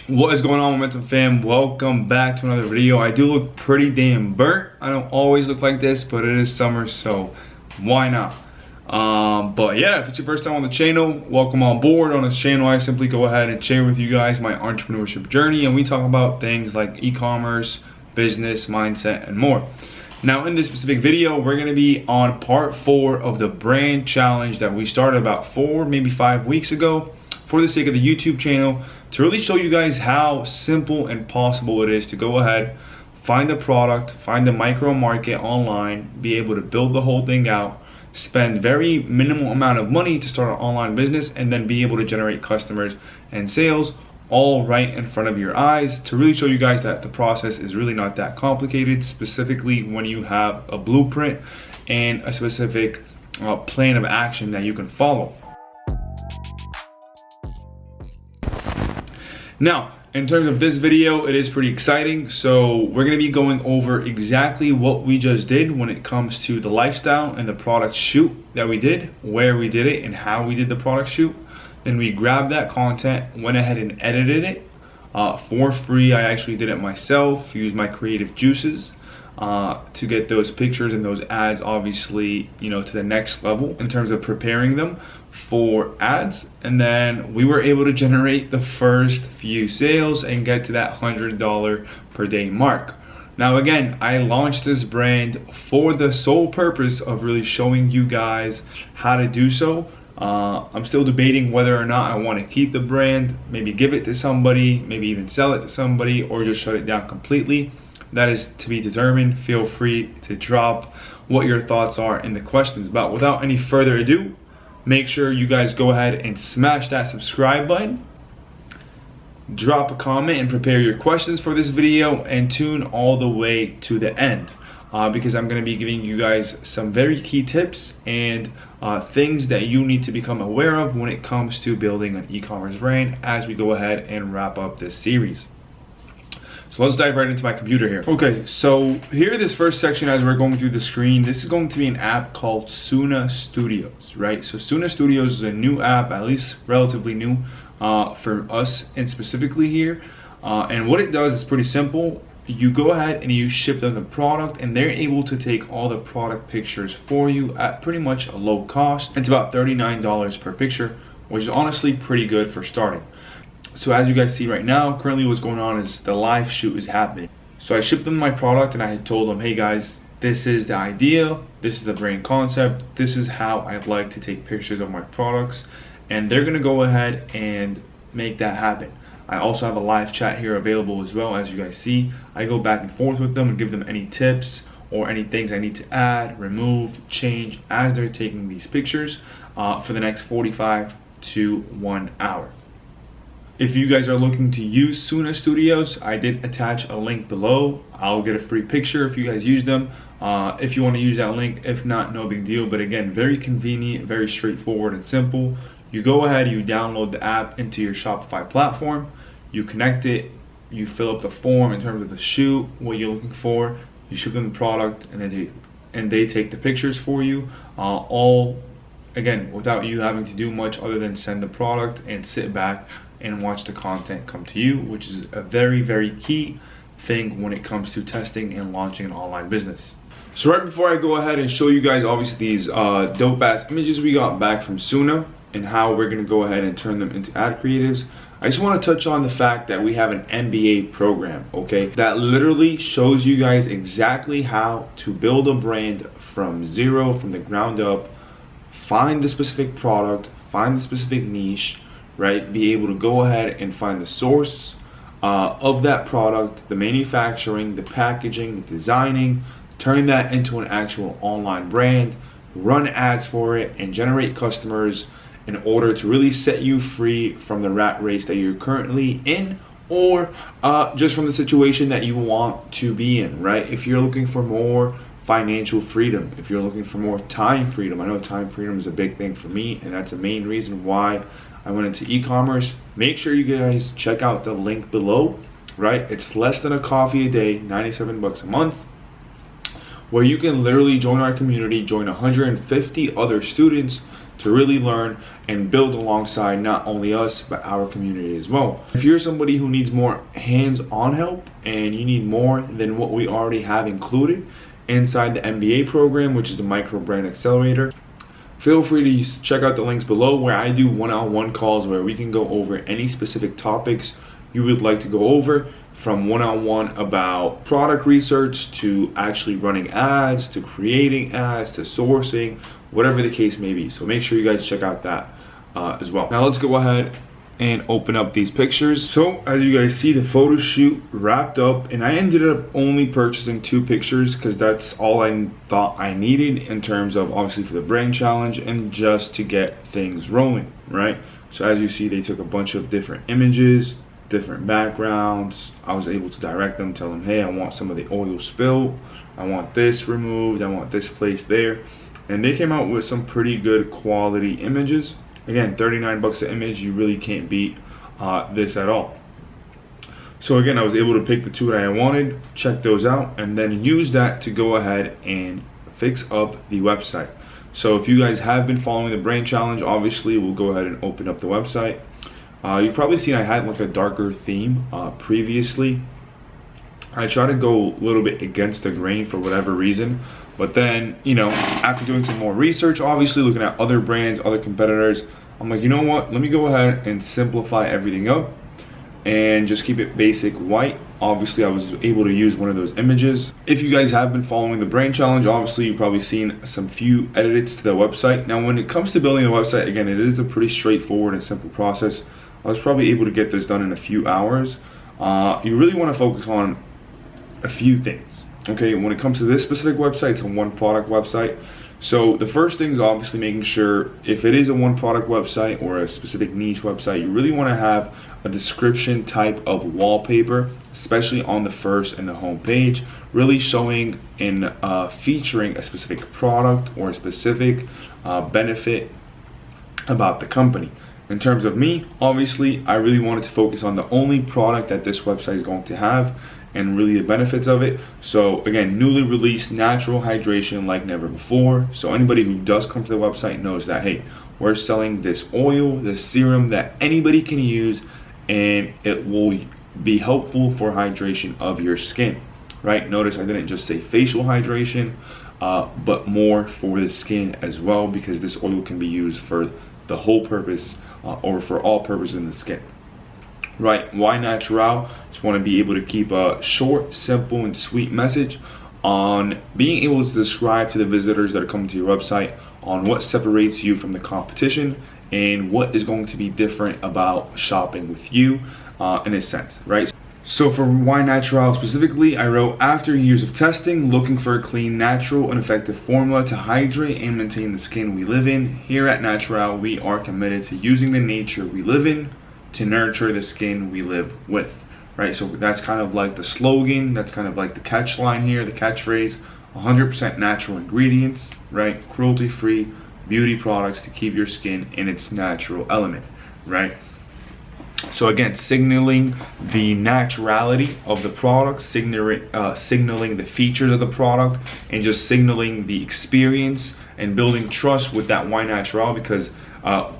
What is going on, Momentum fam? Welcome back to another video. I do look pretty damn burnt. I don't always look like this, but it is summer, so why not? But yeah, if it's your first time on the channel, welcome on board. On this channel, I simply go ahead and share with you guys my entrepreneurship journey, and we talk about things like e-commerce, business, mindset, and more. Now, in this specific video, we're going to be on part 4 of the brand challenge that we started about 4, maybe 5 weeks ago for the sake of the YouTube channel, to really show you guys how simple and possible it is to go ahead, find a product, find a micro market online, be able to build the whole thing out, spend very minimal amount of money to start an online business, and then be able to generate customers and sales all right in front of your eyes, to really show you guys that the process is really not that complicated, specifically when you have a blueprint and a specific plan of action that you can follow. Now, in terms of this video, it is pretty exciting. So we're going to be going over exactly what we just did when it comes to the lifestyle and the product shoot that we did, where we did it, and how we did the product shoot. Then we grabbed that content, went ahead and edited it for free. I actually did it myself, used my creative juices to get those pictures and those ads, obviously, to the next level in terms of preparing them for ads. And then we were able to generate the first few sales and get to that $100 per day mark. Now, again, I launched this brand for the sole purpose of really showing you guys how to do so. I'm still debating whether or not I want to keep the brand, maybe give it to somebody, maybe even sell it to somebody, or just shut it down completely. That is to be determined. Feel free to drop what your thoughts are in the questions. But without any further ado, make sure you guys go ahead and smash that subscribe button, drop a comment, and prepare your questions for this video, and tune all the way to the end. Because I'm going to be giving you guys some very key tips and things that you need to become aware of when it comes to building an e-commerce brand as we go ahead and wrap up this series. So let's dive right into my computer here. Okay, so here, this first section, as we're going through the screen, this is going to be an app called Suna Studios, right? So Suna Studios is a new app, at least relatively new for us and specifically here. And what it does is pretty simple. You go ahead and you ship them the product, and they're able to take all the product pictures for you at pretty much a low cost. It's about $39 per picture, which is honestly pretty good for starting. So as you guys see right now, currently what's going on is the live shoot is happening. So I shipped them my product, and I had told them, hey guys, this is the idea, this is the brand concept, this is how I'd like to take pictures of my products, and they're gonna go ahead and make that happen. I also have a live chat here available as well. As you guys see, I go back and forth with them and give them any tips or any things I need to add, remove, change as they're taking these pictures for the next 45 to 1 hour. If you guys are looking to use Suna Studios, I did attach a link below. I'll get a free picture if you guys use them. If you want to use that link, if not, no big deal. But again, very convenient, very straightforward and simple. You go ahead, you download the app into your Shopify platform, you connect it, you fill up the form in terms of the shoot, what you're looking for, you ship them the product, and then they take the pictures for you, all again without you having to do much other than send the product and sit back and watch the content come to you, which is a very, very key thing when it comes to testing and launching an online business. So right before I go ahead and show you guys obviously these dope ass images we got back from Suna and how we're going to go ahead and turn them into ad creatives, I just want to touch on the fact that we have an MBA program, okay, that literally shows you guys exactly how to build a brand from zero, from the ground up, find the specific product, find the specific niche, right? Be able to go ahead and find the source of that product, the manufacturing, the packaging, the designing, turn that into an actual online brand, run ads for it, and generate customers in order to really set you free from the rat race that you're currently in, or just from the situation that you want to be in, right? If you're looking for more financial freedom, if you're looking for more time freedom, I know time freedom is a big thing for me, and that's the main reason why I went into e-commerce. Make sure you guys check out the link below, right? It's less than a coffee a day, 97 bucks a month, where you can literally join our community, join 150 other students to really learn and build alongside not only us, but our community as well. If you're somebody who needs more hands-on help and you need more than what we already have included inside the MBA program, which is the Micro Brand Accelerator, feel free to check out the links below where I do one-on-one calls where we can go over any specific topics you would like to go over, from one-on-one about product research to actually running ads, to creating ads, to sourcing, whatever the case may be. So make sure you guys check out that as well. Now let's go ahead and open up these pictures. So as you guys see, the photo shoot wrapped up, and I ended up only purchasing 2 pictures because that's all I thought I needed in terms of obviously for the brand challenge and just to get things rolling, right? So as you see, they took a bunch of different images, different backgrounds. I was able to direct them, tell them, hey, I want some of the oil spill, I want this removed, I want this placed there, and they came out with some pretty good quality images. Again, 39 bucks an image, you really can't beat this at all. So again, I was able to pick the 2 that I wanted, check those out, and then use that to go ahead and fix up the website. So if you guys have been following the brand challenge, obviously we'll go ahead and open up the website. You've probably seen I had like a darker theme previously. I try to go a little bit against the grain for whatever reason, but then, you know, after doing some more research, obviously looking at other brands, other competitors, I'm like, you know what, let me go ahead and simplify everything up and just keep it basic white. Obviously I was able to use one of those images. If you guys have been following the brand challenge, obviously you've probably seen some few edits to the website. Now when it comes to building a website, again, it is a pretty straightforward and simple process. I was probably able to get this done in a few hours. You really want to focus on a few things. Okay, when it comes to this specific website, it's a one product website. So the first thing is obviously making sure if it is a one product website or a specific niche website, you really want to have a description type of wallpaper, especially on the first and the home page, really showing and featuring a specific product or a specific benefit about the company. In terms of me, obviously, I really wanted to focus on the only product that this website is going to have and really the benefits of it. So again, newly released natural hydration like never before. So anybody who does come to the website knows that, hey, we're selling this oil, this serum that anybody can use, and it will be helpful for hydration of your skin, right? Notice I didn't just say facial hydration, but more for the skin as well, because this oil can be used for the whole purpose or for all purposes in the skin. Right, why natural? Just want to be able to keep a short, simple, and sweet message on being able to describe to the visitors that are coming to your website on what separates you from the competition and what is going to be different about shopping with you in a sense, right? So for why natural specifically, I wrote, after years of testing, looking for a clean, natural, and effective formula to hydrate and maintain the skin we live in, here at Natural, we are committed to using the nature we live in to nurture the skin we live with, right? So that's kind of like the slogan, that's kind of like the catch line here, the catchphrase, 100% natural ingredients, right? Cruelty-free beauty products to keep your skin in its natural element, right? So again, signaling the naturality of the product, signaling the features of the product, and just signaling the experience and building trust with that why natural, because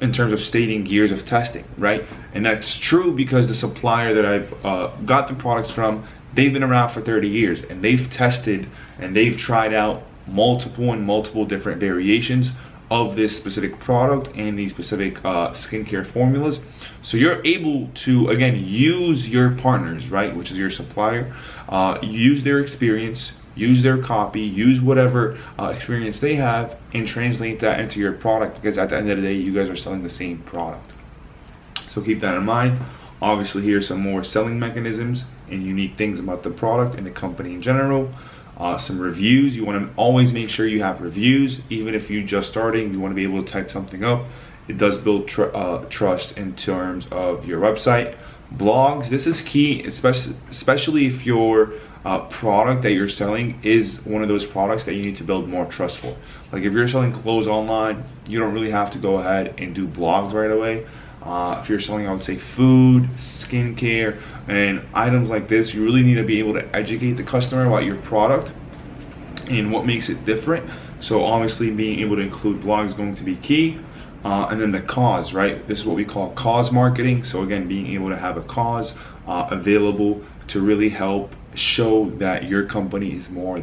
in terms of stating years of testing, right? And that's true because the supplier that I've got the products from, they've been around for 30 years and they've tested and they've tried out multiple different variations of this specific product and these specific skincare formulas. So you're able to, again, use your partners, right, which is your supplier, use their experience, use their copy, use whatever experience they have, and translate that into your product, because at the end of the day, you guys are selling the same product. So keep that in mind. Obviously, here's some more selling mechanisms and unique things about the product and the company in general. Some reviews. You want to always make sure you have reviews, even if you're just starting. You want to be able to type something up. It does build trust in terms of your website. Blogs. This is key, especially if your product that you're selling is one of those products that you need to build more trust for. Like if you're selling clothes online, you don't really have to go ahead and do blogs right away. If you're selling, I would say, food, skincare, and items like this, you really need to be able to educate the customer about your product and what makes it different. So obviously being able to include blogs is going to be key. And then the cause, right? This is what we call cause marketing. So again, being able to have a cause available to really help show that your company is more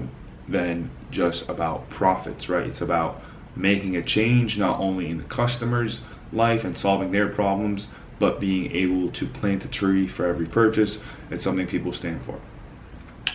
than just about profits, right? It's about making a change, not only in the customer's life and solving their problems, but being able to plant a tree for every purchase. It's something people stand for.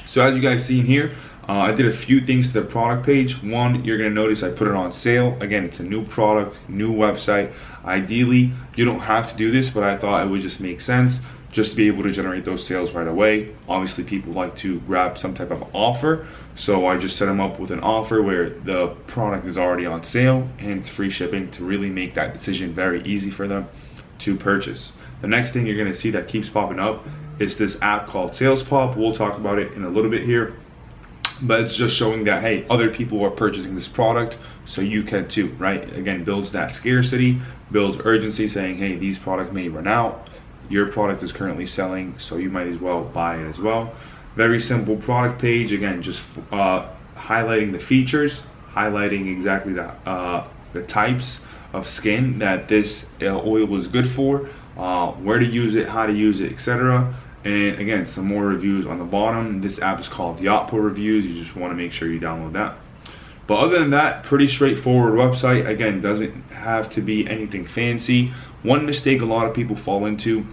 So as you guys see in here, I did a few things to the product page. One, you're gonna notice I put it on sale. Again, it's a new product, new website. Ideally, you don't have to do this, but I thought it would just make sense just to be able to generate those sales right away. Obviously, people like to grab some type of offer, so I just set them up with an offer where the product is already on sale and it's free shipping to really make that decision very easy for them to purchase. The next thing you're gonna see that keeps popping up is this app called Sales Pop. We'll talk about it in a little bit here, but it's just showing that, hey, other people are purchasing this product, so you can too, right? Again, builds that scarcity, builds urgency, saying, hey, these products may run out. Your product is currently selling, so you might as well buy it as well. Very simple product page. Again, just highlighting the features, highlighting exactly the types of skin that this oil is good for, where to use it, how to use it, etc. And again, some more reviews on the bottom. This app is called Yotpo Reviews. You just want to make sure you download that. But other than that, pretty straightforward website. Again, doesn't have to be anything fancy. One mistake a lot of people fall into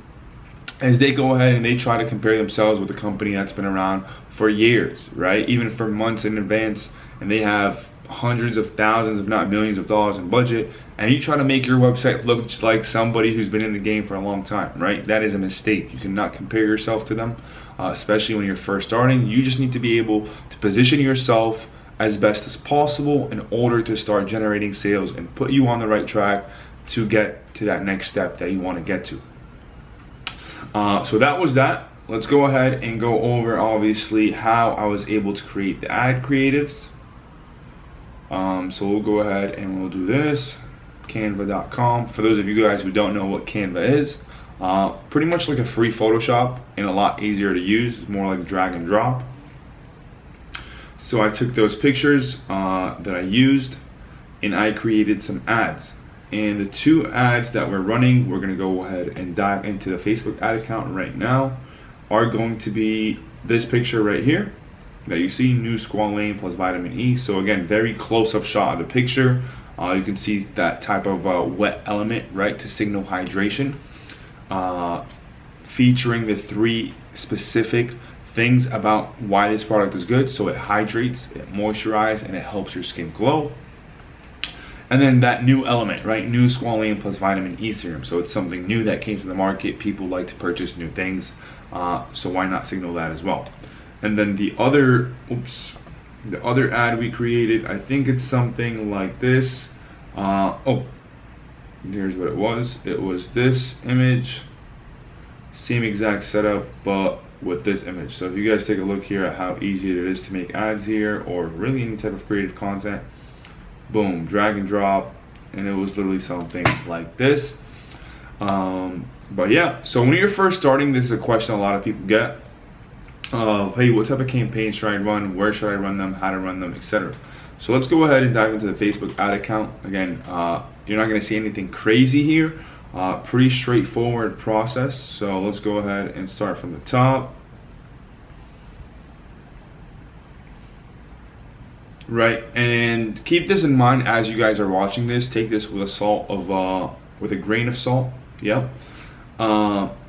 is they go ahead and they try to compare themselves with a company that's been around for years, right? Even for months in advance, and they have hundreds of thousands, if not millions of dollars in budget, and you try to make your website look just like somebody who's been in the game for a long time, right? That is a mistake. You cannot compare yourself to them, especially when you're first starting. You just need to be able to position yourself as best as possible in order to start generating sales and put you on the right track to get to that next step that you want to get to. So that was that. Let's go ahead and go over obviously how I was able to create the ad creatives. So we'll go ahead and we'll do this, canva.com. For those of you guys who don't know what Canva is, pretty much like a free Photoshop and a lot easier to use. It's more like drag and drop. So I took those pictures that I used and I created some ads. And the two ads that we're running, we're gonna go ahead and dive into the Facebook ad account right now, are going to be this picture right here that you see, new squalane plus vitamin E. So again, very close-up shot of the picture. You can see that type of wet element, right, to signal hydration. Featuring the three specific things about why this product is good. So it hydrates, it moisturizes, and it helps your skin glow. And then that new element, right? New squalane plus vitamin E serum. So it's something new that came to the market. People like to purchase new things. So why not signal that as well? And then the other ad we created, I think it's something like this. Here's what it was. It was this image, same exact setup, but with this image. So if you guys take a look here at how easy it is to make ads here, or really any type of creative content, boom, drag and drop, and it was literally something like this. But yeah, so when you're first starting, this is a question a lot of people get. Hey, what type of campaigns should I run? Where should I run them? How to run them, etc. So let's go ahead and dive into the Facebook ad account. Again, you're not going to see anything crazy here. Pretty straightforward process. So let's go ahead and start from the top. Right, and keep this in mind as you guys are watching this. Take this with a grain of salt. Yep.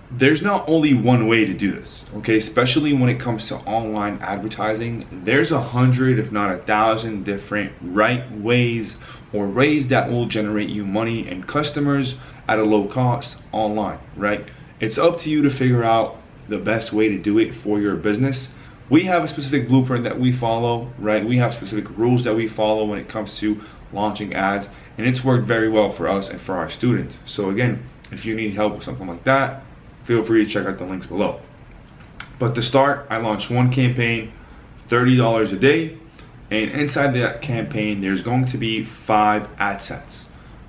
There's not only one way to do this, okay? Especially when it comes to online advertising, there's 100, if not 1,000 different right ways or ways that will generate you money and customers at a low cost online, right? It's up to you to figure out the best way to do it for your business. We have a specific blueprint that we follow, right? We have specific rules that we follow when it comes to launching ads, and it's worked very well for us and for our students. So again, if you need help with something like that, feel free to check out the links below. But to start, I launched one campaign, $30 a day, and inside that campaign, there's going to be 5 ad sets,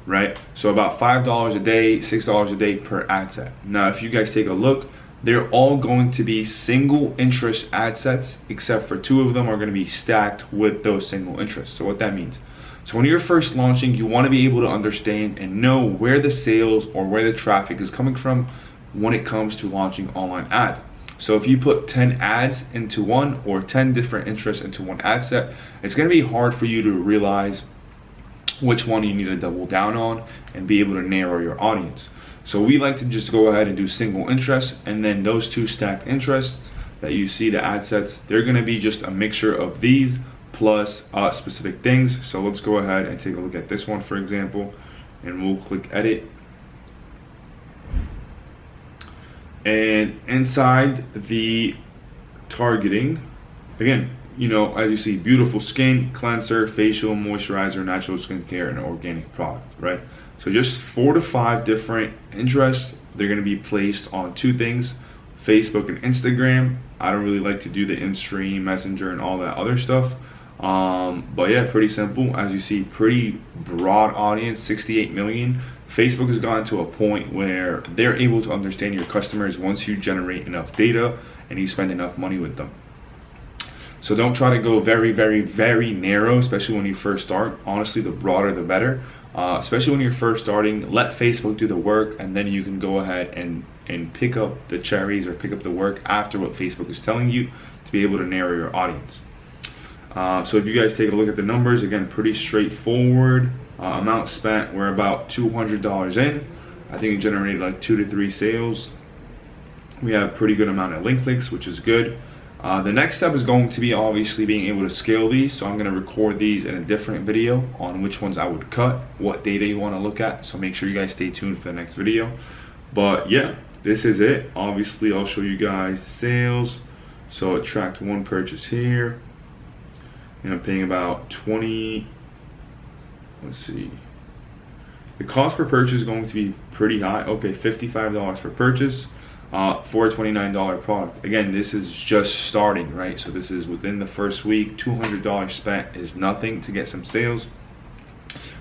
right? So about $5 a day, $6 a day per ad set. Now, if you guys take a look, they're all going to be single interest ad sets, except for 2 of them are going to be stacked with those single interests. So what that means, So when you're first launching, you want to be able to understand and know where the sales or where the traffic is coming from when it comes to launching online ads. So if you put 10 ads into one or 10 different interests into one ad set, it's going to be hard for you to realize which one you need to double down on and be able to narrow your audience. So we like to just go ahead and do single interests, and then those 2 stacked interests that you see, the ad sets, they're going to be just a mixture of these plus specific things. So let's go ahead and take a look at this one, for example, and we'll click edit. And inside the targeting, again, you know, as you see, beautiful skin, cleanser, facial, moisturizer, natural skincare, and organic product, right? So just 4 to 5 different interests. They're going to be placed on 2 things, Facebook and Instagram. I don't really like to do the in-stream, messenger, and all that other stuff. But yeah, pretty simple. As you see, pretty broad audience, 68 million. Facebook has gotten to a point where they're able to understand your customers once you generate enough data and you spend enough money with them. So don't try to go very, very, very narrow, especially when you first start. Honestly, the broader the better. Especially when you're first starting, let Facebook do the work, and then you can go ahead and pick up the cherries or pick up the work after what Facebook is telling you to be able to narrow your audience. So if you guys take a look at the numbers, again, pretty straightforward. Amount spent, we're about $200 in. I think it generated like 2 to 3 sales. We have a pretty good amount of link clicks, which is good. The next step is going to be obviously being able to scale these. So I'm going to record these in a different video on which ones I would cut, what data you want to look at. So make sure you guys stay tuned for the next video. But yeah, this is it. Obviously, I'll show you guys the sales. So it tracked 1 purchase here. And I'm paying about 20. Let's see. The cost per purchase is going to be pretty high. Okay, $55 per purchase. For a $29 product. Again, this is just starting, right? So this is within the first week. $200 spent is nothing to get some sales,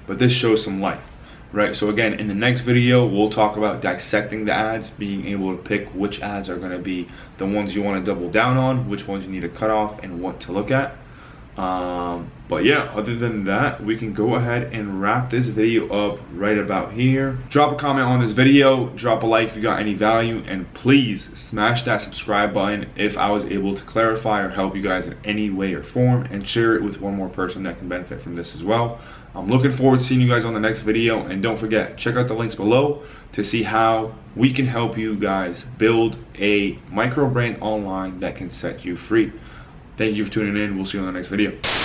but this shows some life, right? So again, in the next video, we'll talk about dissecting the ads, being able to pick which ads are going to be the ones you want to double down on, which ones you need to cut off, and what to look at. But yeah, other than that, we can go ahead and wrap this video up right about here. Drop a comment on this video, drop a like if you got any value, and please smash that subscribe button if I was able to clarify or help you guys in any way or form, and share it with one more person that can benefit from this as well. I'm looking forward to seeing you guys on the next video, and don't forget, check out the links below to see how we can help you guys build a micro brand online that can set you free. Thank you for tuning in. We'll see you on the next video.